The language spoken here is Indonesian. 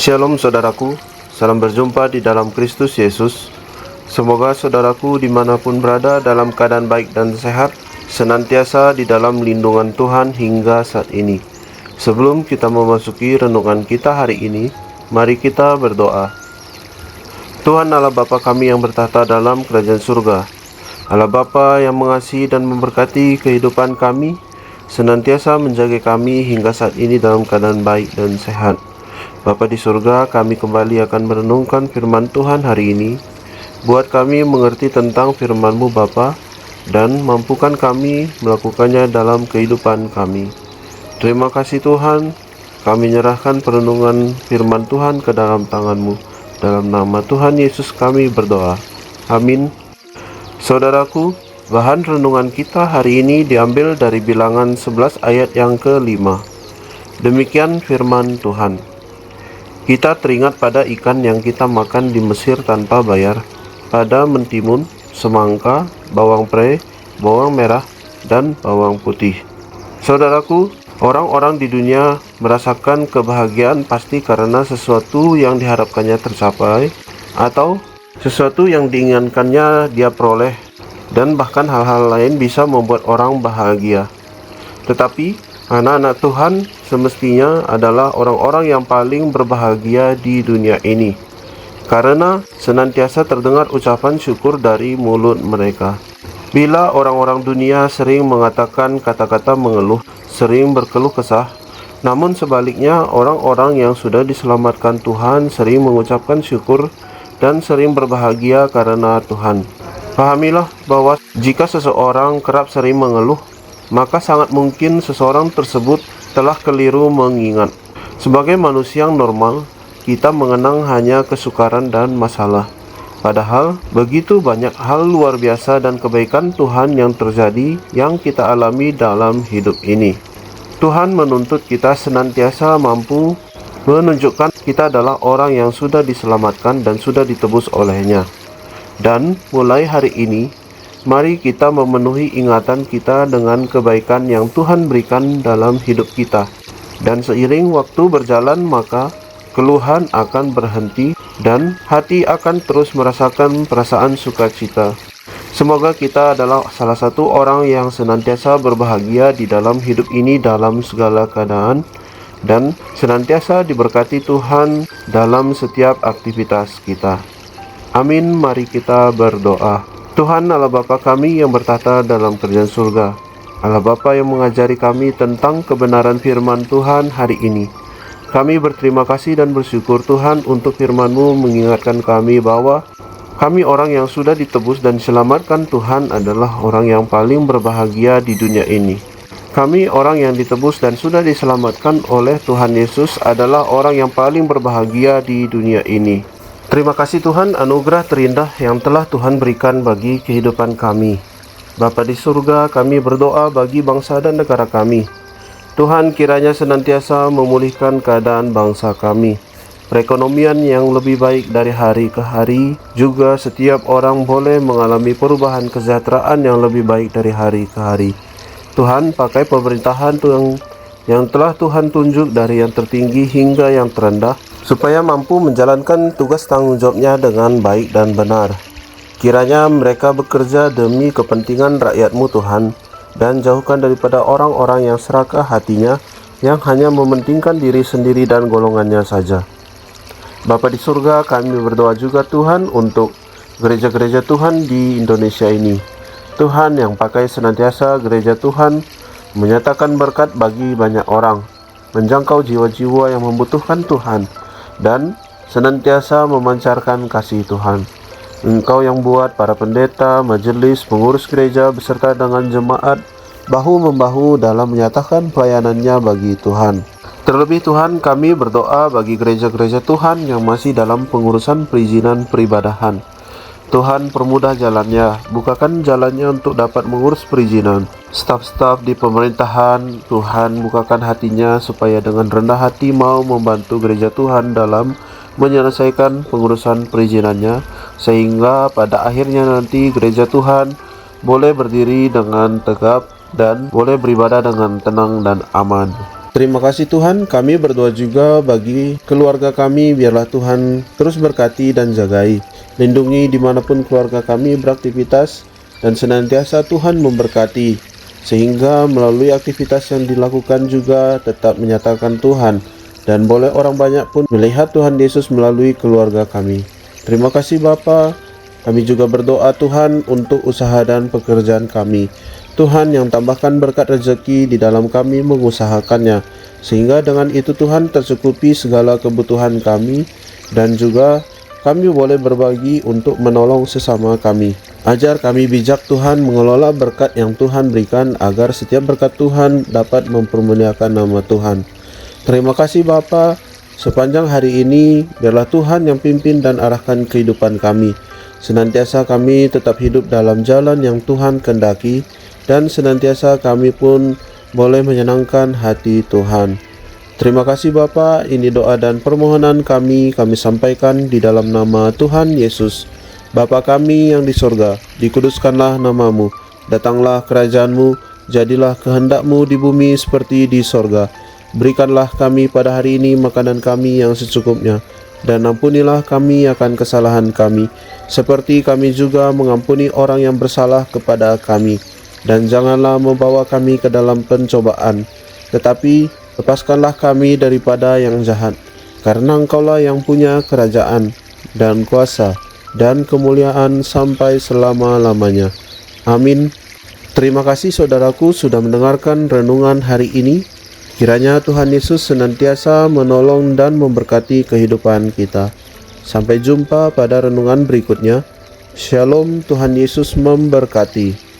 Shalom saudaraku, salam berjumpa di dalam Kristus Yesus. Semoga saudaraku dimanapun berada dalam keadaan baik dan sehat, senantiasa di dalam lindungan Tuhan hingga saat ini. Sebelum kita memasuki renungan kita hari ini, mari kita berdoa. Tuhan Allah Bapa kami yang bertahta dalam kerajaan surga, Allah Bapa yang mengasihi dan memberkati kehidupan kami, senantiasa menjaga kami hingga saat ini dalam keadaan baik dan sehat. Bapa di surga, kami kembali akan merenungkan firman Tuhan hari ini. Buat kami mengerti tentang firman-Mu Bapa, dan mampukan kami melakukannya dalam kehidupan kami. Terima kasih Tuhan, kami menyerahkan perenungan firman Tuhan ke dalam tangan-Mu. Dalam nama Tuhan Yesus kami berdoa. Amin. Saudaraku, bahan renungan kita hari ini diambil dari Bilangan 11 ayat yang ke-5. Demikian firman Tuhan. Kita teringat pada ikan yang kita makan di Mesir tanpa bayar, pada mentimun, semangka, bawang pre, bawang merah, dan bawang putih. Saudaraku, orang-orang di dunia merasakan kebahagiaan pasti karena sesuatu yang diharapkannya tercapai, atau sesuatu yang diinginkannya dia peroleh, dan bahkan hal-hal lain bisa membuat orang bahagia. Tetapi anak-anak Tuhan semestinya adalah orang-orang yang paling berbahagia di dunia ini, karena senantiasa terdengar ucapan syukur dari mulut mereka. Bila orang-orang dunia sering mengatakan kata-kata mengeluh, sering berkeluh kesah, namun sebaliknya orang-orang yang sudah diselamatkan Tuhan sering mengucapkan syukur dan sering berbahagia karena Tuhan. Pahamilah bahwa jika seseorang kerap sering mengeluh, maka sangat mungkin seseorang tersebut telah keliru mengingat. Sebagai manusia yang normal, kita mengenang hanya kesukaran dan masalah. Padahal begitu banyak hal luar biasa dan kebaikan Tuhan yang terjadi yang kita alami dalam hidup ini. Tuhan menuntut kita senantiasa mampu menunjukkan kita adalah orang yang sudah diselamatkan dan sudah ditebus oleh-Nya. Dan mulai hari ini, mari kita memenuhi ingatan kita dengan kebaikan yang Tuhan berikan dalam hidup kita. Dan seiring waktu berjalan, maka keluhan akan berhenti dan hati akan terus merasakan perasaan sukacita. Semoga kita adalah salah satu orang yang senantiasa berbahagia di dalam hidup ini dalam segala keadaan, dan senantiasa diberkati Tuhan dalam setiap aktivitas kita. Amin. Mari kita berdoa. Tuhan Allah Bapa kami yang bertahta dalam kerajaan surga, Allah Bapa yang mengajari kami tentang kebenaran firman Tuhan hari ini, kami berterima kasih dan bersyukur Tuhan untuk firman-Mu mengingatkan kami bahwa kami orang yang sudah ditebus dan diselamatkan Tuhan adalah orang yang paling berbahagia di dunia ini. Kami orang yang ditebus dan sudah diselamatkan oleh Tuhan Yesus adalah orang yang paling berbahagia di dunia ini. Terima kasih Tuhan, anugerah terindah yang telah Tuhan berikan bagi kehidupan kami. Bapa di surga, kami berdoa bagi bangsa dan negara kami. Tuhan kiranya senantiasa memulihkan keadaan bangsa kami, perekonomian yang lebih baik dari hari ke hari, juga setiap orang boleh mengalami perubahan kesejahteraan yang lebih baik dari hari ke hari. Tuhan, pakai pemerintahan yang telah Tuhan tunjuk dari yang tertinggi hingga yang terendah, supaya mampu menjalankan tugas tanggung jawabnya dengan baik dan benar. Kiranya mereka bekerja demi kepentingan rakyat-Mu Tuhan, dan jauhkan daripada orang-orang yang serakah hatinya, yang hanya mementingkan diri sendiri dan golongannya saja. Bapa di surga, kami berdoa juga Tuhan untuk gereja-gereja Tuhan di Indonesia ini. Tuhan yang pakai senantiasa gereja Tuhan menyatakan berkat bagi banyak orang, menjangkau jiwa-jiwa yang membutuhkan Tuhan, dan senantiasa memancarkan kasih Tuhan. Engkau yang buat para pendeta, majelis, pengurus gereja beserta dengan jemaat bahu-membahu dalam menyatakan pelayanannya bagi Tuhan. Terlebih Tuhan, kami berdoa bagi gereja-gereja Tuhan yang masih dalam pengurusan perizinan peribadahan. Tuhan, permudah jalannya, bukakan jalannya untuk dapat mengurus perizinan. Staf-staf di pemerintahan, Tuhan bukakan hatinya supaya dengan rendah hati mau membantu gereja Tuhan dalam menyelesaikan pengurusan perizinannya, sehingga pada akhirnya nanti gereja Tuhan boleh berdiri dengan tegap dan boleh beribadah dengan tenang dan aman. Terima kasih Tuhan, kami berdoa juga bagi keluarga kami, biarlah Tuhan terus berkati dan jagai. Lindungi dimanapun keluarga kami beraktivitas, dan senantiasa Tuhan memberkati, sehingga melalui aktivitas yang dilakukan juga tetap menyatakan Tuhan, dan boleh orang banyak pun melihat Tuhan Yesus melalui keluarga kami. Terima kasih Bapa. Kami juga berdoa Tuhan untuk usaha dan pekerjaan kami. Tuhan yang tambahkan berkat rezeki di dalam kami mengusahakannya, sehingga dengan itu Tuhan tercukupi segala kebutuhan kami, dan juga kami boleh berbagi untuk menolong sesama kami. Ajar kami bijak Tuhan mengelola berkat yang Tuhan berikan, agar setiap berkat Tuhan dapat mempermuliakan nama Tuhan. Terima kasih Bapa. Sepanjang hari ini biarlah Tuhan yang pimpin dan arahkan kehidupan kami. Senantiasa kami tetap hidup dalam jalan yang Tuhan kehendaki, dan senantiasa kami pun boleh menyenangkan hati Tuhan. Terima kasih Bapa, ini doa dan permohonan kami sampaikan di dalam nama Tuhan Yesus. Bapa kami yang di sorga, dikuduskanlah namamu, datanglah kerajaan-Mu, jadilah kehendak-Mu di bumi seperti di sorga. Berikanlah kami pada hari ini makanan kami yang secukupnya, dan ampunilah kami akan kesalahan kami, seperti kami juga mengampuni orang yang bersalah kepada kami. Dan janganlah membawa kami ke dalam pencobaan, tetapi lepaskanlah kami daripada yang jahat. Karena Engkaulah yang punya kerajaan, dan kuasa, dan kemuliaan sampai selama-lamanya. Amin. Terima kasih saudaraku sudah mendengarkan renungan hari ini. Kiranya Tuhan Yesus senantiasa menolong dan memberkati kehidupan kita. Sampai jumpa pada renungan berikutnya. Shalom, Tuhan Yesus memberkati.